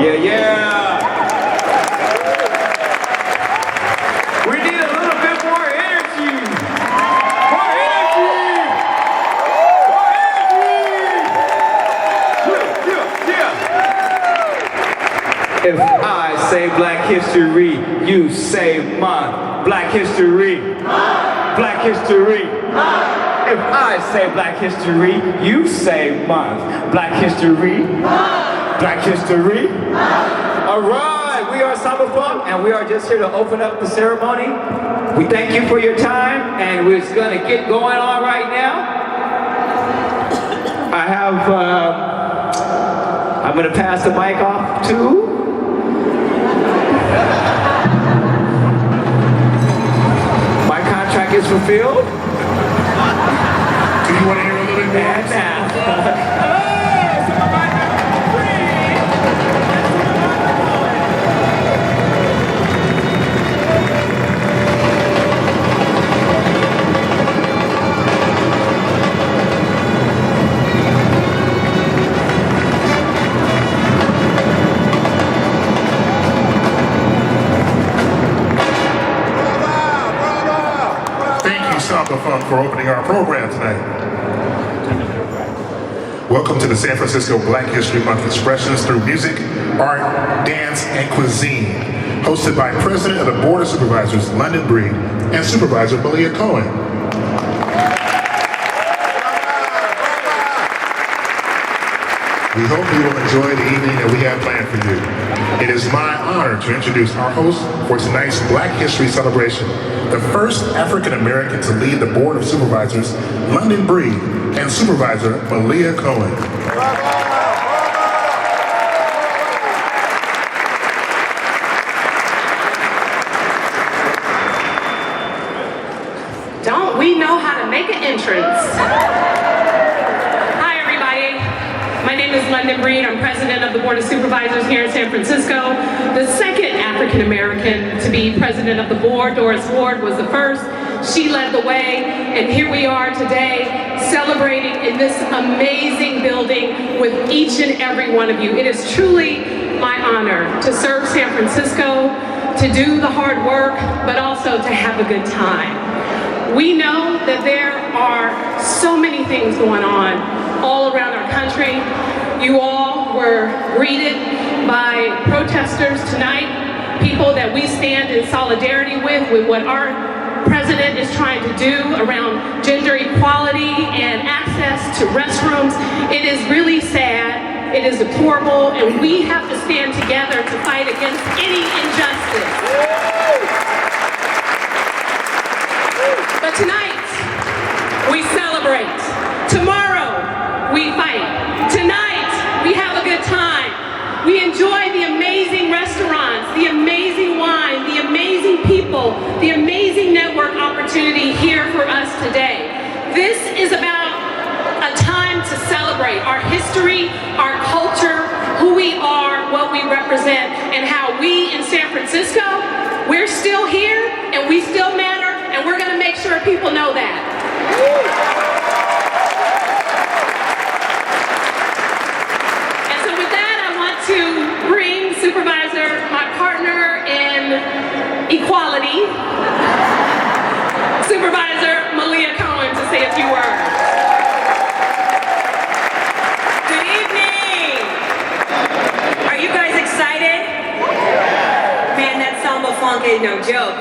Yeah, yeah. We need a little bit more energy. More energy. More energy. Yeah, yeah, yeah. If I say Black History, you say month. Black History. Black History. If I say Black History, you say month. Black History. Black History. All right, we are Samba Funk, and we are just here to open up the ceremony. We thank you for your time, and we're just going to get going on right now. I'm going to pass the mic off to... My contract is fulfilled. Do you want to hear a little bit more? And now. Samba Funk for opening our program tonight. Welcome to the San Francisco Black History Month expressions through music, art, dance, and cuisine. Hosted by President of the Board of Supervisors, London Breed, and Supervisor Malia Cohen. We hope you will enjoy the evening that we have planned for you. It is my honor to introduce our host for tonight's Black History celebration, the first African American to lead the Board of Supervisors, London Breed, and Supervisor Malia Cohen. Don't we know how to make an entrance? Hi everybody, my name is London Breed. I'm president of the Board of Supervisors here in San Francisco. The second African American to be president of the board. Doris Ward was the first. She led the way, and here we are today celebrating in this amazing building with each and every one of you. It is truly my honor to serve San Francisco, to do the hard work, but also to have a good time. We know that there are so many things going on all around our country. You all were greeted by protesters tonight, people that we stand in solidarity with what our president is trying to do around gender equality and access to restrooms. It is really sad, it is deplorable, and we have to stand together to fight against any injustice. But tonight, we celebrate. Tomorrow, we fight. Tonight, we have a good time. We enjoy the amazing restaurants, the amazing wine, the amazing people, the amazing network opportunity here for us today. This is about a time to celebrate our history, our culture, who we are, what we represent, and how we in San Francisco, we're still here and we still matter, and we're going to make sure people know that. To bring Supervisor, my partner in equality, Supervisor Malia Cohen, to say a few words. Good evening. Are you guys excited? Man, that Samba Funk ain't no joke.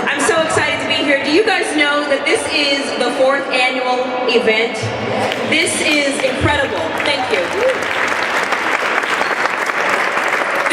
I'm so excited to be here. Do you guys know that this is the 4th annual event? This is incredible. Thank you.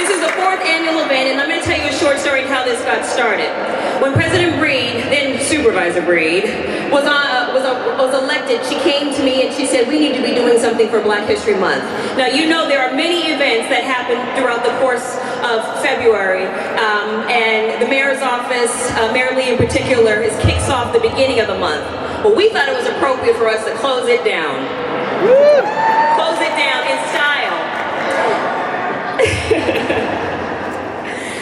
This is the 4th annual event, and I'm going to tell you a short story of how this got started. When President Breed, then Supervisor Breed, was elected, she came to me and she said, we need to be doing something for Black History Month. Now, you know there are many events that happen throughout the course of February, and the mayor's office, Mayor Lee in particular, kicks off the beginning of the month. Well, we thought it was appropriate for us to close it down. Close it down in style.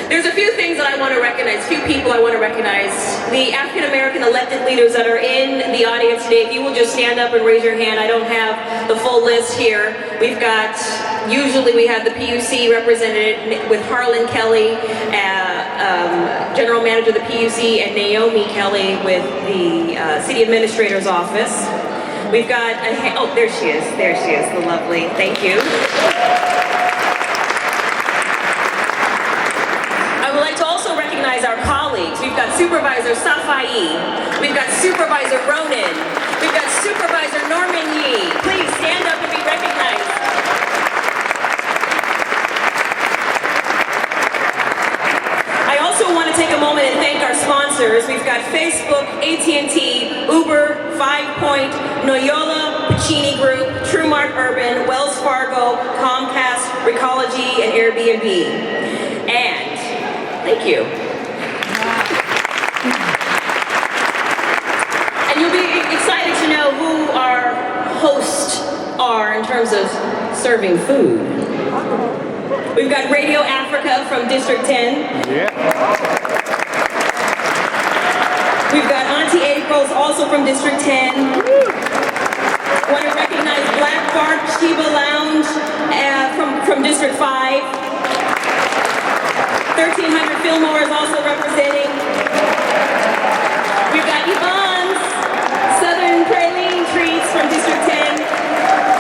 There's a few things that I want to recognize, few people I want to recognize. The African American elected leaders that are in the audience today, if you will just stand up and raise your hand. I don't have the full list here. We've got Usually we have the PUC represented with Harlan Kelly, General Manager of the PUC, and Naomi Kelly with the City Administrator's Office. We've got oh, there she is, the lovely, thank you. I would like to also recognize our colleagues. We've got Supervisor Safai, we've got Supervisor Ronan, we've got Supervisor Norman Yee. Please stand up and be recognized. I also want to take a moment and thank our sponsors. We've got Facebook, AT&T, Uber, 5 Point, Noyola, Pacini Group, TrueMart Urban, Wells Fargo, Comcast, Recology, and Airbnb. And thank you. And you'll be excited to know who our hosts are in terms of serving food. We've got Radio Africa from District 10. Yeah. We've got Auntie April's also from District 10. Want to recognize Black Bart Sheba Lounge from District 5. 1300 Fillmore is also representing. We've got Yvonne's Southern Praline Treats from District 10.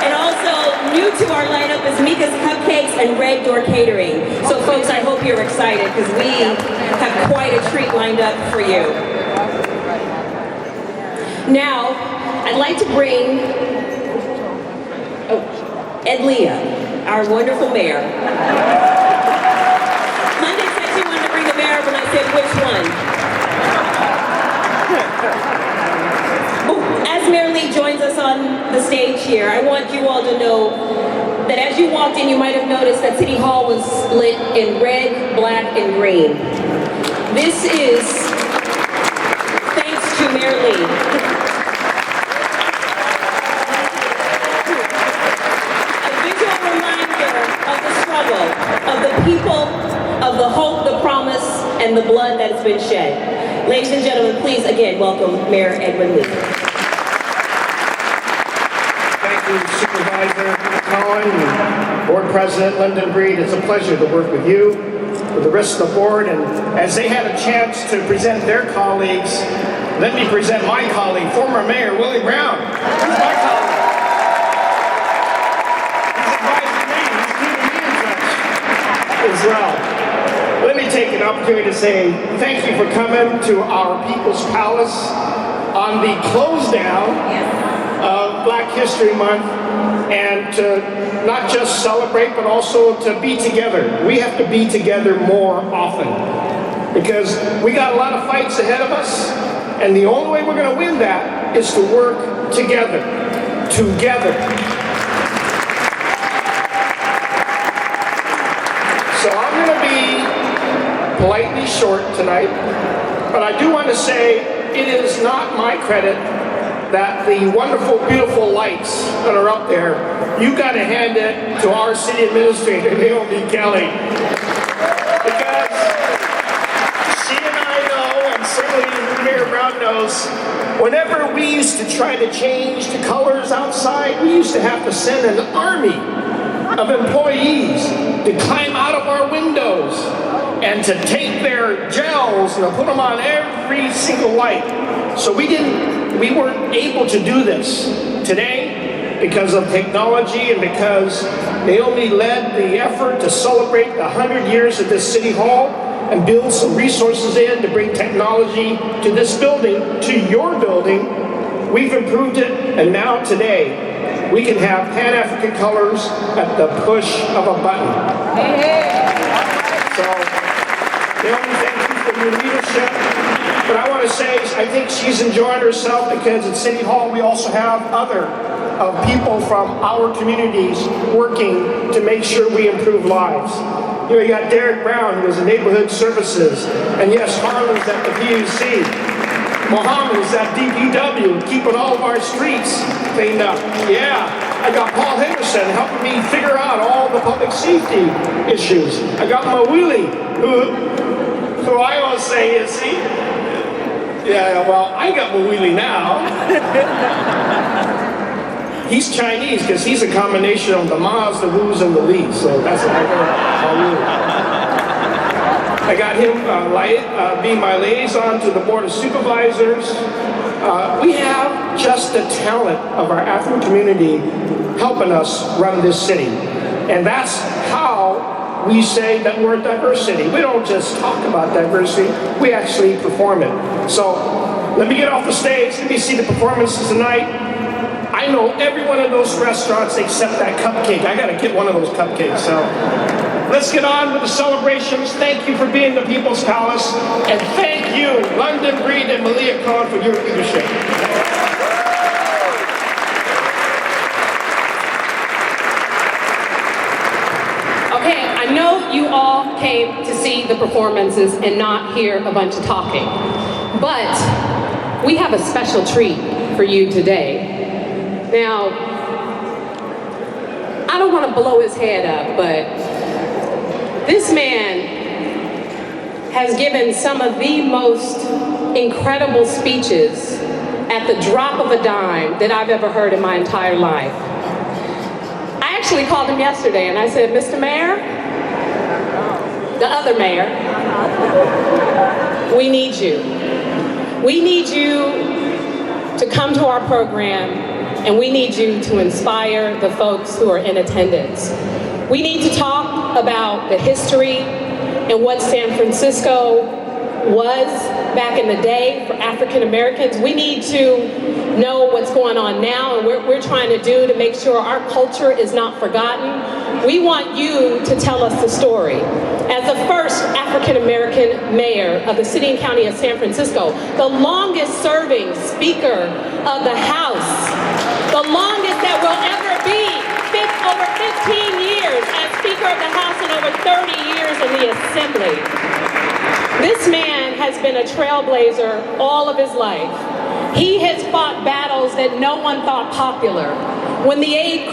And also new to our lineup is Mika's Cupcakes and Red Door Catering. So folks, I hope you're excited because we have quite a treat lined up for you. Now, I'd like to bring Ed Leah, our wonderful mayor. Monday said she wanted to bring the mayor when I said which one. As Mayor Lee joins us on the stage here, I want you all to know that as you walked in, you might have noticed that City Hall was lit in red, black, and green. This is thanks to Mayor Lee. Of the people, of the hope, the promise, and the blood that has been shed. Ladies and gentlemen, please again welcome Mayor Edwin Lee. Thank you, Supervisor Cohen and Board President Lyndon Breed. It's a pleasure to work with you, with the rest of the board, and as they had a chance to present their colleagues, let me present my colleague, former Mayor Willie Brown. He's my colleague. As well. Let me take an opportunity to say thank you for coming to our People's Palace on the close down of Black History Month, and to not just celebrate but also to be together. We have to be together more often because we got a lot of fights ahead of us, and the only way we're going to win that is to work together. So I'm going to be politely short tonight, but I do want to say it is not my credit that the wonderful, beautiful lights that are up there, you got to hand it to our city administrator, Naomi Kelly. Because she and I know, and certainly Mayor Brown knows, whenever we used to try to change the colors outside, we used to have to send an army of employees to climb out of our windows and to take their gels and to put them on every single light. So we weren't able to do this today because of technology and because Naomi led the effort to celebrate the 100 years of this City Hall and build some resources in to bring technology to this building, to your building. We've improved it, and now today, we can have Pan-African colors at the push of a button. So, Naomi, thank you for your leadership. But I want to say, I think she's enjoying herself because at City Hall we also have other people from our communities working to make sure we improve lives. You know, you got Derek Brown, who is in Neighborhood Services, and yes, Harlan's at the PUC. Mohammed's at DPW, keeping all of our streets cleaned up. Yeah, I got Paul Henderson helping me figure out all the public safety issues. I got Mawili, who I always say is, see, yeah, well, I got Mawili now. He's Chinese because he's a combination of the Ma's, the Wu's, and the Lee's. So that's what I got him being my liaison to the Board of Supervisors. We have just the talent of our African community helping us run this city. And that's how we say that we're a diverse city. We don't just talk about diversity, we actually perform it. So let me get off the stage, let me see the performances tonight. I know every one of those restaurants except that cupcake. I gotta get one of those cupcakes. So let's get on with the celebrations. Thank you for being the People's Palace. And thank you, London Breed and Malia Cohen, for your leadership. Okay, I know you all came to see the performances and not hear a bunch of talking, but we have a special treat for you today. Now, I don't want to blow his head up, but this man has given some of the most incredible speeches at the drop of a dime that I've ever heard in my entire life. I actually called him yesterday and I said, Mr. Mayor, the other mayor, we need you. We need you to come to our program, and we need you to inspire the folks who are in attendance. We need to talk about the history and what San Francisco was back in the day for African Americans. We need to know what's going on now and what we're trying to do to make sure our culture is not forgotten. We want you to tell us the story. As the first African American mayor of the city and county of San Francisco, the longest serving Speaker of the House, the longest that will ever be, over 15 years as Speaker of the House and over 30 years in the Assembly. This man has been a trailblazer all of his life. He has fought battles that no one thought popular. When the AIDS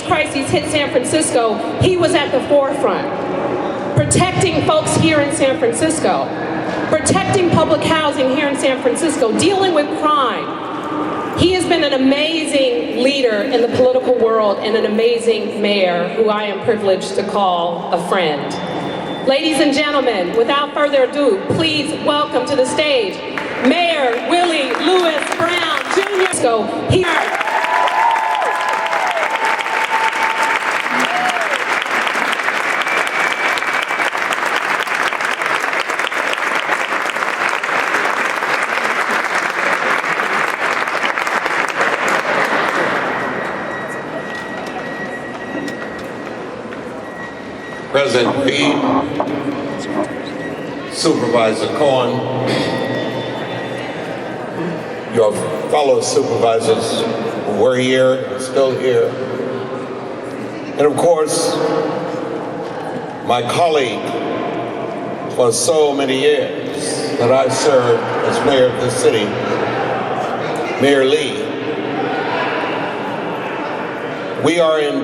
crisis hit San Francisco, he was at the forefront, protecting folks here in San Francisco, protecting public housing here in San Francisco, dealing with crime. He has been an amazing leader in the political world and an amazing mayor who I am privileged to call a friend. Ladies and gentlemen, without further ado, please welcome to the stage Mayor Willie Lewis Brown Jr. So here. President Reed, Supervisor Cohen, your fellow supervisors who were here and still here, and of course, my colleague for so many years that I served as mayor of this city, Mayor Lee. We are in